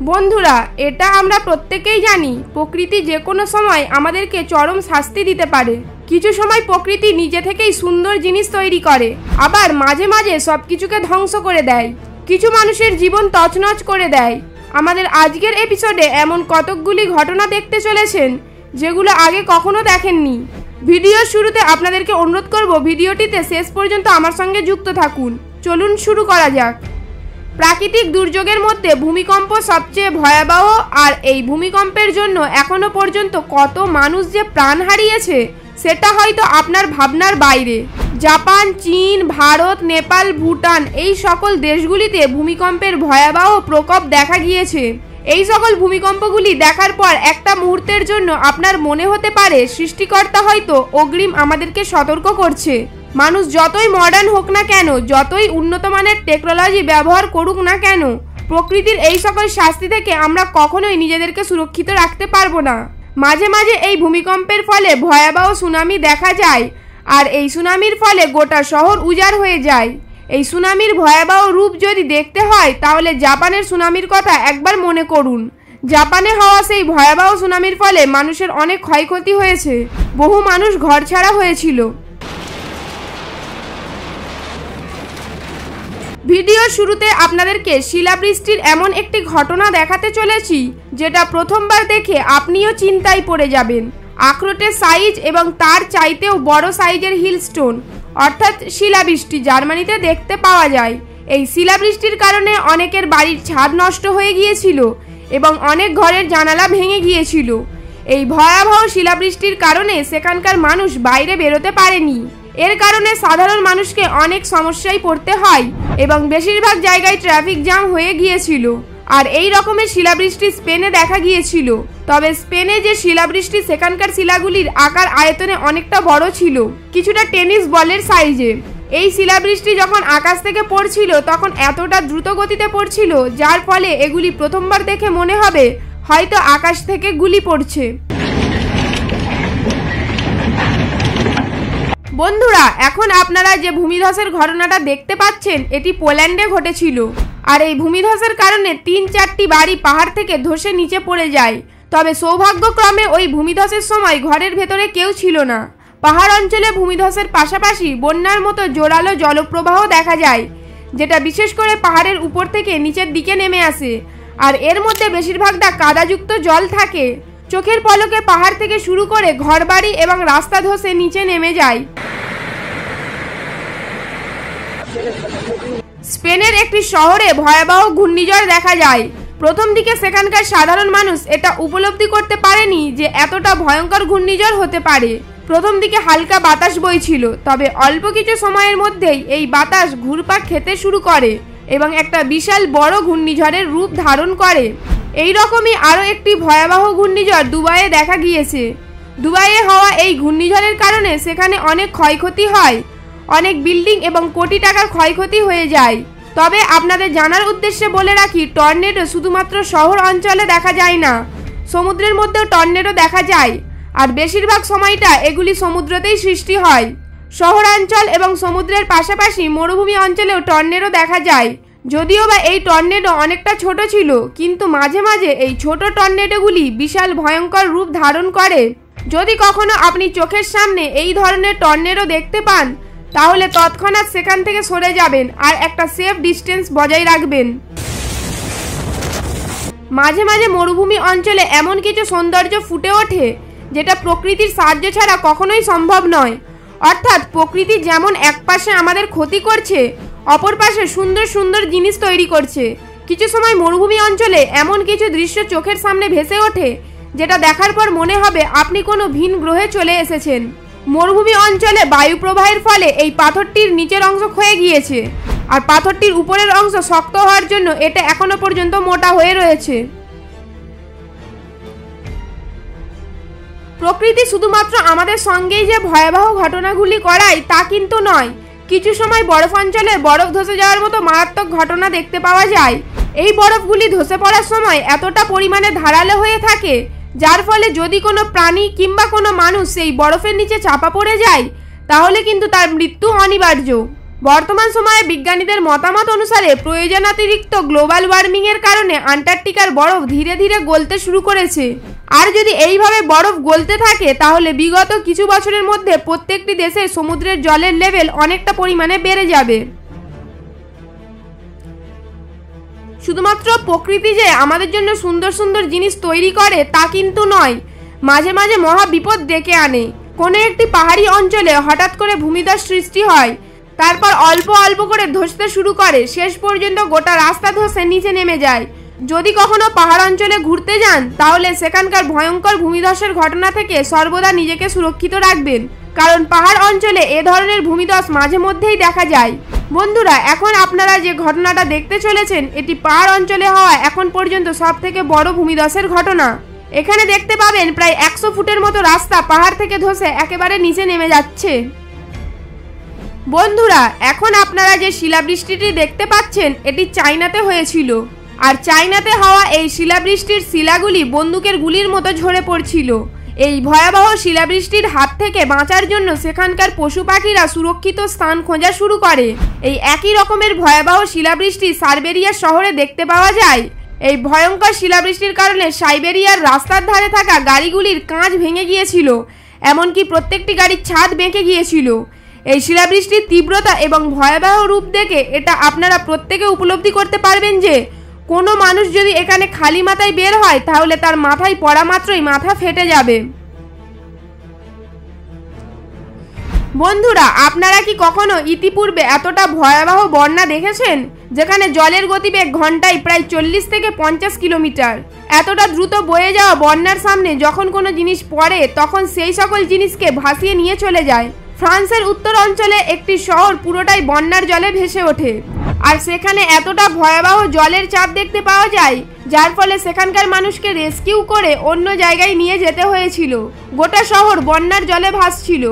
বন্ধুরা, এটা আমরা প্রত্যেকেই জানি, প্রকৃতি যে কোনো সময় আমাদেরকে চরম শাস্তি দিতে পারে। কিছু সময় প্রকৃতি নিজে থেকেই সুন্দর জিনিস তৈরি করে, আবার মাঝে মাঝে সব কিছুকে ধ্বংস করে দেয়। কিছু মানুষের জীবন তছনছ করে দেয়। আমাদের আজকের এপিসোডে এমন কতকগুলি ঘটনা দেখতে চলেছেন যেগুলো আগে কখনো দেখেননি। ভিডিওর শুরুতে আপনাদেরকে অনুরোধ করব ভিডিওটিতে শেষ পর্যন্ত আমার সঙ্গে যুক্ত থাকুন। চলুন শুরু করা যাক। প্রাকৃতিক দুর্যোগের মধ্যে ভূমিকম্প সবচেয়ে ভয়াবহ, আর এই ভূমিকম্পের জন্য এখনো পর্যন্ত কত মানুষ যে প্রাণ হারিয়েছে সেটা হয়তো আপনার ভাবনার বাইরে। জাপান, চীন, ভারত, নেপাল, ভুটান এই সকল দেশগুলিতে ভূমিকম্পের ভয়াবহ প্রকোপ দেখা গিয়েছে। এই সকল ভূমিকম্পগুলি দেখার পর একটা মুহূর্তের জন্য আপনার মনে হতে পারে সৃষ্টিকর্তা হয়তো অগ্রিম আমাদেরকে সতর্ক করছে। মানুষ যতই মডার্ন হোক না কেন, যতই উন্নত মানের টেকনোলজি ব্যবহার করুক না কেন, প্রকৃতির এই সকল শাস্তি থেকে আমরা কখনোই নিজেদেরকে সুরক্ষিত রাখতে পারবো না। মাঝে মাঝে এই ভূমিকম্পের ফলে ভয়াবহ সুনামি দেখা যায়, আর এই সুনামির ফলে গোটা শহর উজাড় হয়ে যায়। এই সুনামির ভয়াবহ রূপ যদি দেখতে হয় তাহলে জাপানের সুনামির কথা একবার মনে করুন। জাপানে হওয়া সেই ভয়াবহ সুনামির ফলে মানুষের অনেক ক্ষয়ক্ষতি হয়েছে, বহু মানুষ ঘরছাড়া হয়েছিল। ভিডিওর শুরুতে আপনাদেরকে শিলাবৃষ্টির এমন একটি ঘটনা দেখাতে চলেছি যেটা প্রথমবার দেখে আপনিও চিন্তায় পড়ে যাবেন। আখরোটের সাইজ এবং তার চাইতেও বড় সাইজের হিলস্টোন অর্থাৎ শিলাবৃষ্টি জার্মানিতে দেখতে পাওয়া যায়। এই শিলাবৃষ্টির কারণে অনেকের বাড়ির ছাদ নষ্ট হয়ে গিয়েছিল এবং অনেক ঘরের জানালা ভেঙে গিয়েছিল। এই ভয়াবহ শিলাবৃষ্টির কারণে সেখানকার মানুষ বাইরে বেরোতে পারেনি। এর কারণে সাধারণ মানুষকে অনেক সমস্যায় পড়তে হয় এবং বেশিরভাগ জায়গায় ট্রাফিক জ্যাম হয়ে গিয়েছিল। আর এই রকমের শিলাবৃষ্টি স্পেনে দেখা গিয়েছিল। তবে স্পেনে যে শিলাবৃষ্টি, সেখানকার শিলাগুলির আকার আয়তনে অনেকটা বড় ছিল, কিছুটা টেনিস বলের সাইজে। এই শিলাবৃষ্টি যখন আকাশ থেকে পড়ছিল তখন এতটা দ্রুত গতিতে পড়ছিল যার ফলে এগুলি প্রথমবার দেখে মনে হবে হয়তো আকাশ থেকে গুলি পড়ছে। বন্ধুরা, এখন আপনারা যে ভূমিধসের ঘটনাটা দেখতে পাচ্ছেন এটি পোল্যান্ডে ঘটেছিল। আর এই ভূমিধসের কারণে 3-4টি বাড়ি পাহাড় থেকে ধসে নিচে পড়ে যায়। তবে সৌভাগ্যক্রমে ওই ভূমিধসের সময় ঘরের ভেতরে কেউ ছিল না। পাহাড় অঞ্চলে ভূমিধসের পাশাপাশি বন্যার মতো জোরালো জলপ্রবাহ দেখা যায়, যেটা বিশেষ করে পাহাড়ের উপর থেকে নিচের দিকে নেমে আসে। আর এর মধ্যে বেশিরভাগটা কাদাযুক্ত জল থাকে। চোখের পলকে পাহাড় থেকে শুরু করে ঘরবাড়ি এবং রাস্তা ধসে নিচে নেমে যায়। স্পেনের একটি শহরে ভয়াবহ ঘূর্ণিঝড় দেখা যায়। প্রথম দিকে সেখানকার সাধারণ মানুষ এটা উপলব্ধি করতে পারেনি যে এতটা ভয়ঙ্কর ঘূর্ণিঝড় হতে পারে। প্রথম দিকে হালকা বাতাস বইছিল, তবে অল্প কিছু সময়ের মধ্যেই এই বাতাস ঘুরপাক খেতে শুরু করে এবং একটা বিশাল বড় ঘূর্ণিঝড়ের রূপ ধারণ করে। এই রকমই আরও একটি ভয়াবহ ঘূর্ণিঝড় দুবাইয়ে দেখা গিয়েছে। দুবাইয়ে হওয়া এই ঘূর্ণিঝড়ের কারণে সেখানে অনেক ক্ষয়ক্ষতি হয়, অনেক বিল্ডিং এবং কোটি টাকার ক্ষয়ক্ষতি হয়ে যায়। তবে আপনাদের জানার উদ্দেশ্যে বলে রাখি, টর্নেডো শুধুমাত্র শহর অঞ্চলে দেখা যায় না, সমুদ্রের মধ্যেও টর্নেডো দেখা যায়। আর বেশিরভাগ সময়টা এগুলি সমুদ্রতেই সৃষ্টি হয়। শহরাঞ্চল এবং সমুদ্রের পাশাপাশি মরুভূমি অঞ্চলেও টর্নেডো দেখা যায়। যদিও বা এই টর্নেডো অনেকটা ছোট ছিল, কিন্তু মাঝে মাঝে এই ছোট টর্নেডোগুলি বিশাল ভয়ঙ্কর রূপ ধারণ করে। যদি কখনো আপনি চোখের সামনে এই ধরনের টর্নেডো দেখতে পান তাহলে তৎক্ষণাৎ সেখান থেকে সরে যাবেন আর একটা সেফ ডিস্টেন্স বজায় রাখবেন। মাঝে মাঝে মরুভূমি অঞ্চলে এমন কিছু সৌন্দর্য ফুটে ওঠে যেটা প্রকৃতির সাহায্য ছাড়া কখনোই সম্ভব নয়। অর্থাৎ প্রকৃতি যেমন এক পাশে আমাদের ক্ষতি করছে, অপর পাশে সুন্দর সুন্দর জিনিস তৈরি করছে। কিছু সময় মরুভূমি অঞ্চলে এমন কিছু দৃশ্য চোখের সামনে ভেসে ওঠে যেটা দেখার পর মনে হবে আপনি কোনো ভিন গ্রহে চলে এসেছেন। মরুভূমি অঞ্চলে বায়ু প্রবাহের ফলে এই পাথরটির নিচের অংশ ক্ষয়ে গিয়েছে, আর পাথরটির উপরের অংশ শক্ত হওয়ার জন্য এটা এখনো পর্যন্ত মোটা হয়ে রয়েছে। প্রকৃতি শুধুমাত্র আমাদের সঙ্গেই যে ভয়াবহ ঘটনাগুলি করায় তা কিন্তু নয়। কিছু সময় বরফ অঞ্চলে বরফ ধসে যাওয়ার মতো মারাত্মক ঘটনা দেখতে পাওয়া যায়। এই বরফগুলি ধসে পড়ার সময় এতটা পরিমাণে ধারালো হয়ে থাকে যার ফলে যদি কোনো প্রাণী কিংবা কোনো মানুষ সেই বরফের নিচে চাপা পড়ে যায় তাহলে কিন্তু তার মৃত্যু অনিবার্য। বর্তমান সময়ে বিজ্ঞানীদের মতামত অনুসারে প্রয়োজনাতিরিক্ত গ্লোবাল ওয়ার্মিং এর কারণে আন্টার্কটিকার বরফ ধীরে ধীরে গলতে শুরু করেছে। আর যদি এইভাবে বরফ গলতে থাকে তাহলে বিগত কিছু বছরের মধ্যে প্রত্যেকটি দেশের সমুদ্রের জলের লেভেল অনেকটা পরিমাণে বেড়ে যাবে। শুধুমাত্র প্রকৃতি যে আমাদের জন্য সুন্দর সুন্দর জিনিস তৈরি করে তা কিন্তু নয়, মাঝে মাঝে মহা বিপদ ডেকে আনে। কোনো একটি পাহাড়ি অঞ্চলে হঠাৎ করে ভূমিধস সৃষ্টি হয়, তারপর অল্প অল্প করে ধসতে শুরু করে, শেষ পর্যন্ত গোটা রাস্তা ধসে নিচে নেমে যায়। যদি কখনো পাহাড় অঞ্চলে ঘুরতে যান তাহলে সেখানকার ভয়ঙ্কর ভূমিধসের ঘটনা থেকে সর্বদা নিজেকে সুরক্ষিত রাখবেন, কারণ পাহাড় অঞ্চলে এ ধরনের ভূমিধস মাঝে মধ্যেই দেখা যায়। বন্ধুরা, এখন আপনারা যে ঘটনাটা দেখতে চলেছেন এটি পাহাড় অঞ্চলে হওয়া এখন পর্যন্ত সবথেকে বড় ভূমিধসের ঘটনা। এখানে দেখতে পাবেন প্রায় 100 ফুটের মতো রাস্তা পাহাড় থেকে ধসে একেবারে নিচে নেমে যাচ্ছে। বন্ধুরা, এখন আপনারা যে শিলাবৃষ্টিটি দেখতে পাচ্ছেন এটি চায়নাতে হয়েছিল, আর চায়নাতে হওয়া এই শিলাবৃষ্টির শিলাগুলি বন্দুকের গুলির মতো ঝরে পড়ছিল। এই ভয়াবহ শিলাবৃষ্টির হাত থেকে বাঁচার জন্য সেখানকার পশু পাখিরা সুরক্ষিত স্থান খোঁজা শুরু করে। এই একই রকমের ভয়াবহ শিলাবৃষ্টি সাইবেরিয়া শহরে দেখতে পাওয়া যায়। এই ভয়ঙ্কর শিলাবৃষ্টির কারণে সাইবেরিয়ার রাস্তার ধারে থাকা গাড়িগুলির কাঁচ ভেঙে গিয়েছিল, এমনকি প্রত্যেকটি গাড়ির ছাদ বেঁকে গিয়েছিল। এই শিলাবৃষ্টির তীব্রতা এবং ভয়াবহ রূপ দেখে এটা আপনারা প্রত্যেকে উপলব্ধি করতে পারবেন যে কোনো মানুষ যদি এখানে খালি মাথায় বের হয় তাহলে তার মাথায় পড়া মাত্রই মাথা ফেটে যাবে। বন্ধুরা, আপনারা কি কখনো ইতিপূর্বে এতটা ভয়াবহ বন্যা দেখেছেন, যেখানে জলের গতিবেগ ঘন্টায় প্রায় 40 থেকে 50 কিলোমিটার? এতটা দ্রুত বয়ে যাওয়া বন্যার সামনে যখন কোনো জিনিস পড়ে তখন সেই সকল জিনিসকে ভাসিয়ে নিয়ে চলে যায়। ফ্রান্সের উত্তর অঞ্চলে একটি শহর পুরোটাই বন্যার জলে ভেসে ওঠে, আর সেখানে এতটা ভয়াবহ জলের চাপ দেখতে পাওয়া যায় যার ফলে সেখানকার মানুষকে রেস্কিউ করে অন্য জায়গায় নিয়ে যেতে হয়েছিল। গোটা শহর বন্যার জলে ভাসছিল,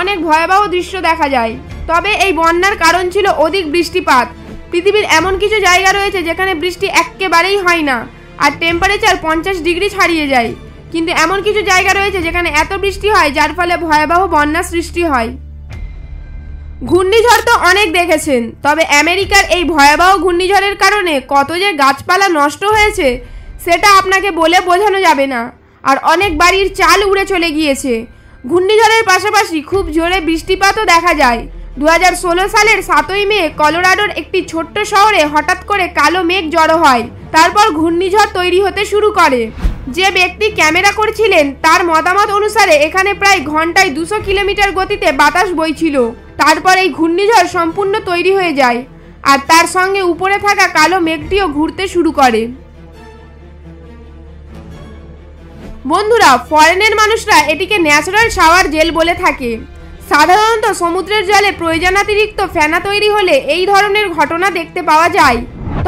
অনেক ভয়াবহ দৃশ্য দেখা যায়। তবে এই বন্যার কারণ ছিল অধিক বৃষ্টিপাত। পৃথিবীর এমন কিছু জায়গা রয়েছে যেখানে বৃষ্টি একেবারেই হয় না আর টেম্পারেচার 50 ডিগ্রি ছাড়িয়ে যায়, কিন্তু এমন কিছু জায়গা রয়েছে যেখানে এত বৃষ্টি হয় যার ফলে ভয়াবহ বন্যা সৃষ্টি হয়। ঘূর্ণিঝড় তো অনেক দেখেছেন, তবে আমেরিকার এই ভয়াবহ ঘূর্ণিঝড়ের কারণে কত যে গাছপালা নষ্ট হয়েছে সেটা আপনাকে বলে বোঝানো যাবে না, আর অনেক বাড়ির চাল উড়ে চলে গিয়েছে। ঘূর্ণিঝড়ের পাশাপাশি খুব জোরে বৃষ্টিপাতও দেখা যায়। 2016 সালের 7ই মে কলোরাডোর একটি ছোট্ট শহরে হঠাৎ করে কালো মেঘ জড়ো হয়, তারপর ঘূর্ণিঝড় তৈরি হতে শুরু করে। যে ব্যক্তি ক্যামেরা করছিলেন তার মতামত অনুসারে এখানে প্রায় ঘন্টায় 200 কিলোমিটার গতিতে বাতাস বইছিল। তারপর এই ঘূর্ণিঝড় সম্পূর্ণ তৈরি হয়ে যায়, আর তার সঙ্গে উপরে থাকা কালো মেঘটিও ঘুরতে শুরু করে। বন্ধুরা, ফরেনের মানুষরা এটিকে ন্যাচারাল শাওয়ার জেল বলে থাকে। সাধারণত সমুদ্রের জলে প্রয়োজনাতিরিক্ত ফেনা তৈরি হলে এই ধরনের ঘটনা দেখতে পাওয়া যায়।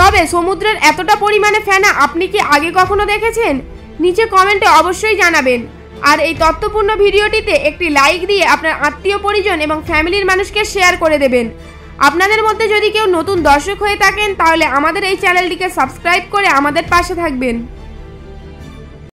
তবে সমুদ্রের এতটা পরিমাণে ফেনা আপনি কি আগে কখনো দেখেছেন? নিচে কমেন্টে অবশ্যই জানাবেন। আর এই তথ্যপূর্ণ ভিডিওটিতে একটি লাইক দিয়ে আপনার আত্মীয় পরিজন এবং ফ্যামিলির মানুষকে শেয়ার করে দেবেন। আপনাদের মধ্যে যদি কেউ নতুন দর্শক হয়ে থাকেন তাহলে আমাদের এই চ্যানেলটিকে সাবস্ক্রাইব করে আমাদের পাশে থাকবেন।